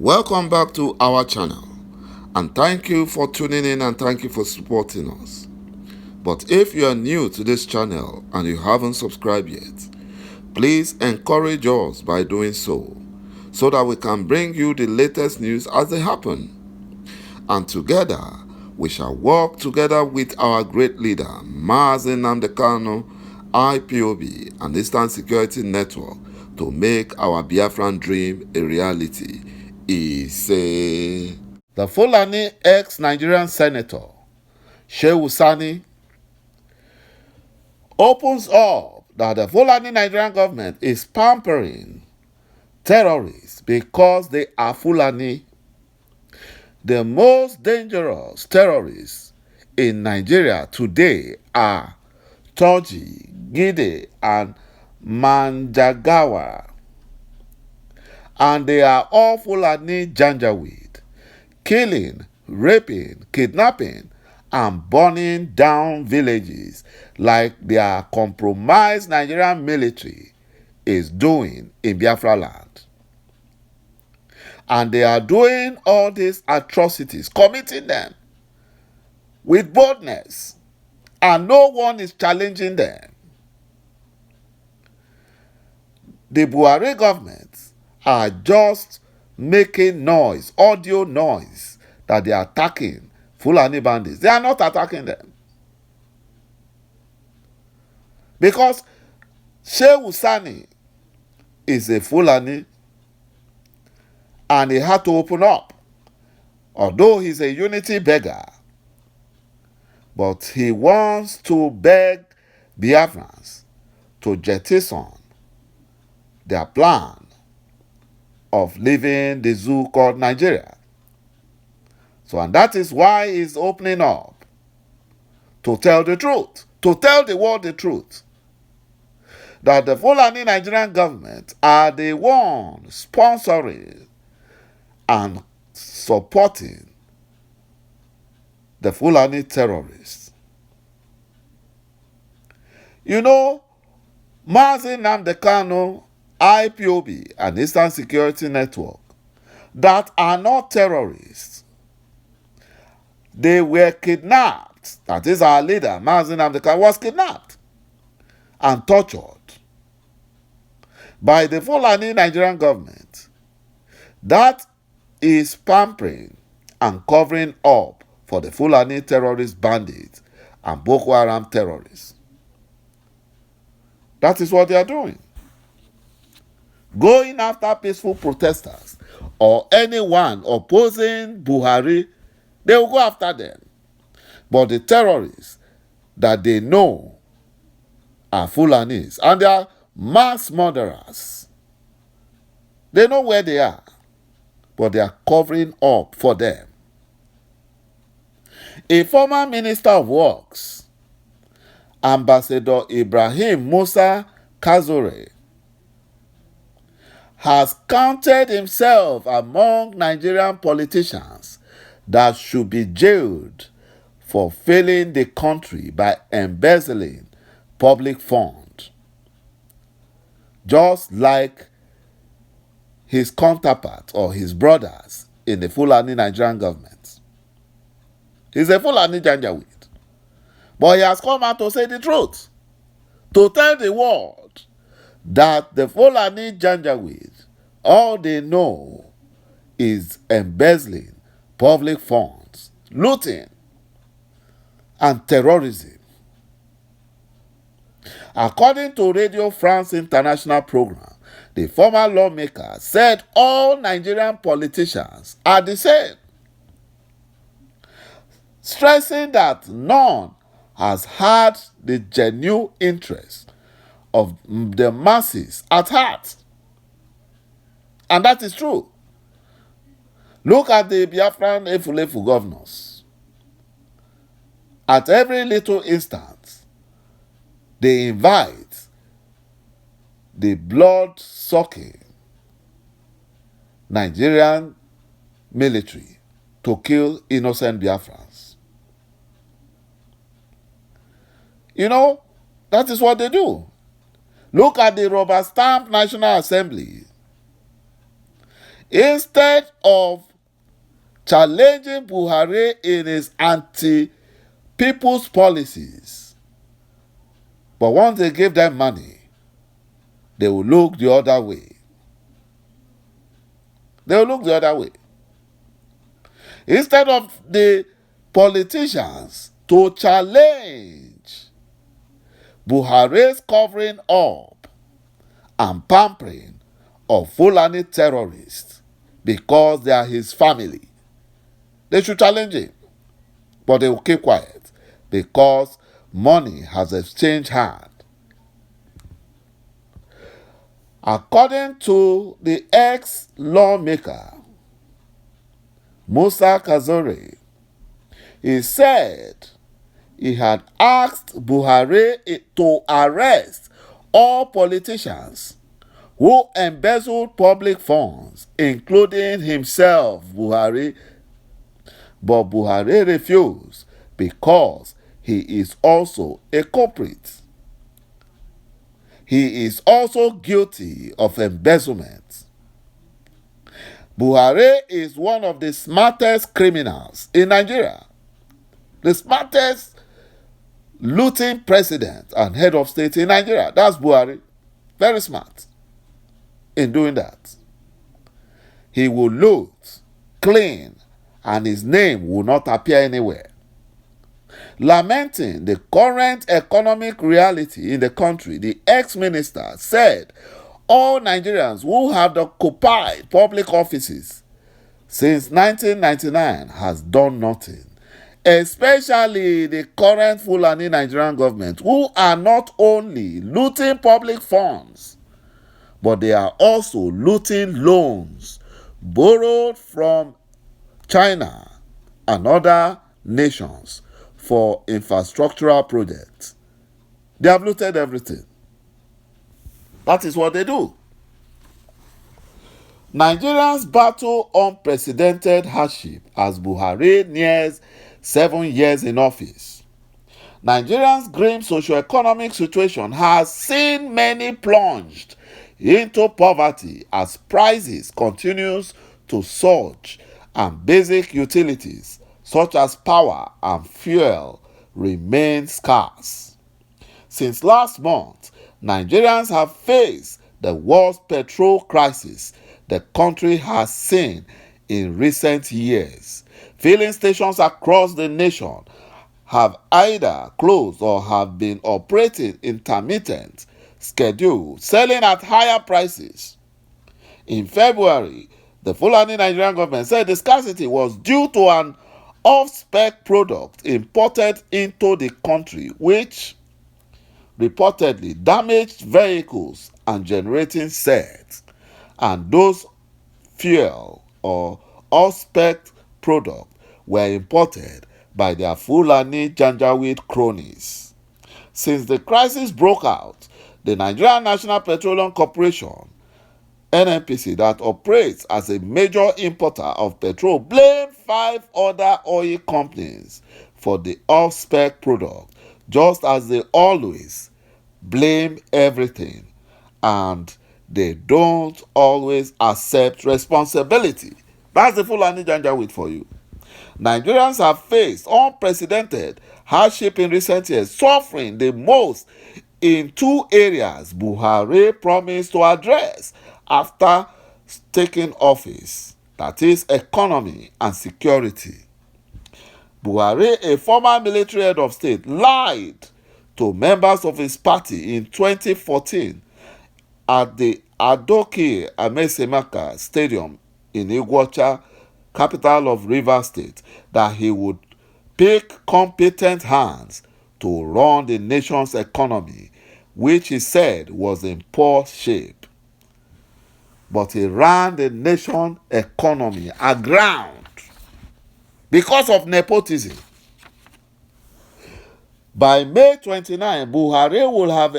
Welcome back to our channel, and thank you for tuning in and thank you for supporting us. But if you are new to this channel and you haven't subscribed yet, please encourage us by doing so that we can bring you the latest news as they happen. And together, we shall work together with our great leader, Mazi Nnamdi Kanu, IPOB, and Eastern Security Network to make our Biafran dream a reality. The Fulani ex-Nigerian senator, Shehu SANI, opens up that the Fulani Nigerian government is pampering terrorists because they are Fulani. The most dangerous terrorists in Nigeria today are toriģide and Manjagawa. And they are all Fulani Janjaweed, killing, raping, kidnapping, and burning down villages like their compromised Nigerian military is doing in Biafra land. And they are doing all these atrocities, committing them with boldness, and no one is challenging them. The BUHARI government are just making noise, audio noise, that they are attacking Fulani bandits. They are not attacking them. Because Shehu SANI is a Fulani and he had to open up. Although he's a unity beggar, but he wants to beg Biafrans to jettison their plan of leaving the zoo called Nigeria. So, and that is why he's opening up to tell the truth, to tell the world the truth, that the Fulani Nigerian government are the ones sponsoring and supporting the Fulani terrorists. You know, Mazi Nnamdi Kanu, IPOB, and Eastern Security Network that are not terrorists. They were kidnapped. That is, our leader, Mazi Nnamdi Kanu, was kidnapped and tortured by the Fulani Nigerian government. That is pampering and covering up for the Fulani terrorist bandits and Boko Haram terrorists. That is what they are doing. Going after peaceful protesters or anyone opposing Buhari, they will go after them. But the terrorists that they know are Fulanis and they are mass murderers. They know where they are, but they are covering up for them. A former Minister of Works, Ambassador Ibrahim Musa Kazore, has counted himself among Nigerian politicians that should be jailed for failing the country by embezzling public funds, just like his counterpart or his brothers in the Fulani Nigerian government. He's a Fulani Janjaweed, but he has come out to say the truth, to tell the world that the Fulani Janjaweed, all they know is embezzling public funds, looting, and terrorism. According to Radio France International program, the former lawmaker said all Nigerian politicians are the same, stressing that none has had the genuine interest of the masses at heart. And that is true. Look at the Biafran Efulefu governors. At every little instance, they invite the blood-sucking Nigerian military to kill innocent Biafrans. You know, that is what they do. Look at the rubber-stamped National Assembly Instead of challenging Buhari in his anti-people's policies, but once they give them money, they will look the other way. They will look the other way. Instead of the politicians to challenge Buhari's covering up and pampering of Fulani terrorists because they are his family, they should challenge him. But they will keep quiet because money has exchanged hands. According to the ex-lawmaker, Musa Kazore, he said he had asked Buhari to arrest all politicians who embezzled public funds, including himself, Buhari, but Buhari refused because he is also a culprit. He is also guilty of embezzlement. Buhari is one of the smartest criminals in Nigeria. The smartest looting president and head of state in Nigeria. That's Buhari. Very smart in doing that. He will loot, clean, and his name will not appear anywhere. Lamenting the current economic reality in the country, the ex-minister said all Nigerians who have occupied public offices since 1999 has done nothing, especially the current Fulani Nigerian government, who are not only looting public funds, but they are also looting loans borrowed from China and other nations for infrastructural projects. They have looted everything. That is what they do. Nigerians battle unprecedented hardship as Buhari nears 7 years in office. Nigerians' grim socio-economic situation has seen many plunged into poverty as prices continues to surge and basic utilities such as power and fuel remain scarce. Since last month, Nigerians have faced the worst petrol crisis the country has seen in recent years. Filling stations across the nation have either closed or have been operating intermittent schedules, selling at higher prices. In February, the Fulani Nigerian government said the scarcity was due to an off-spec product imported into the country, which reportedly damaged vehicles and generating sets, and those fuel or off-spec products were imported by their Fulani Janjaweed cronies. Since the crisis broke out, the Nigerian National Petroleum Corporation, NNPC, that operates as a major importer of petrol, blamed 5 other oil companies for the off-spec product, just as they always blame everything and they don't always accept responsibility. That's the Fulani Janjaweed for you. Nigerians have faced unprecedented hardship in recent years, suffering the most in 2 areas Buhari promised to address after taking office, that is, economy and security. Buhari, a former military head of state, lied to members of his party in 2014 at the Stadium in Iguacha, capital of Rivers State, that he would pick competent hands to run the nation's economy, which he said was in poor shape. But he ran the nation's economy aground because of nepotism. By May 29, Buhari will have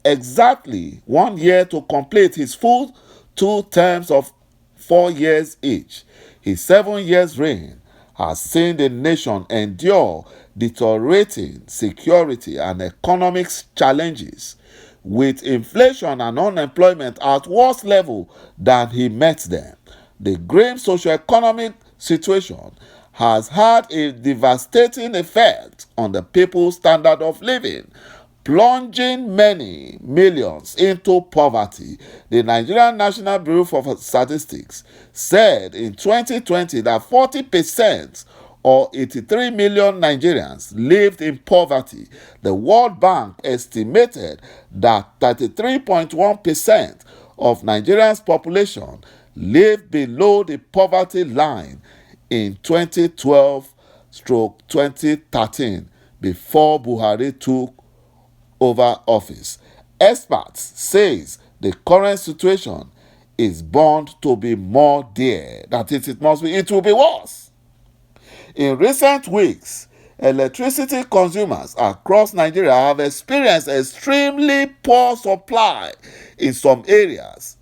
exactly 1 year to complete his full 2 terms of 4 years each. His 7 years reign has seen the nation endure deteriorating security and economic challenges, with inflation and unemployment at worse level than he met them. the grim socioeconomic situation has had a devastating effect on the people's standard of living, plunging many millions into poverty. The Nigerian National Bureau of Statistics said in 2020 that 40% or 83 million Nigerians lived in poverty. The World Bank estimated that 33.1% of Nigeria's population lived below the poverty line in 2012-2013 before Buhari took over office. Experts says the current situation is bound to be more dire. That is, it will be worse. In recent weeks, electricity consumers across Nigeria have experienced extremely poor supply in some areas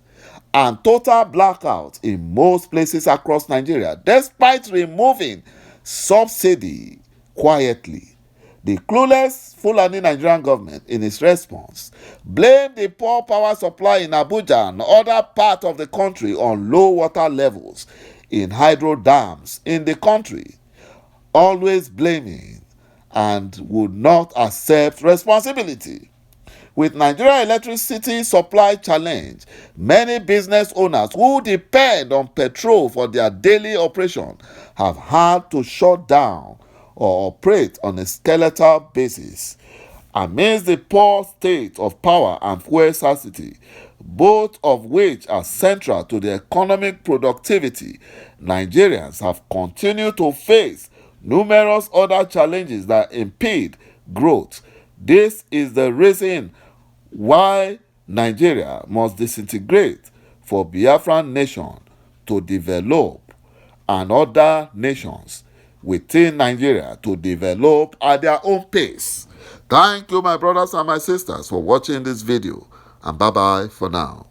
and total blackout in most places across Nigeria, despite removing subsidy quietly. The clueless Fulani Nigerian government, in its response, blamed the poor power supply in Abuja and other parts of the country on low water levels in hydro dams in the country, always blaming and would not accept responsibility. With Nigeria electricity supply challenge, many business owners who depend on petrol for their daily operation have had to shut down or operate on a skeletal basis. Amidst the poor state of power and fuel scarcity, both of which are central to the economic productivity, Nigerians have continued to face numerous other challenges that impede growth. This is the reason why Nigeria must disintegrate for Biafran nation to develop and other nations within Nigeria to develop at their own pace. Thank you, my brothers and my sisters, for watching this video, and bye-bye for now.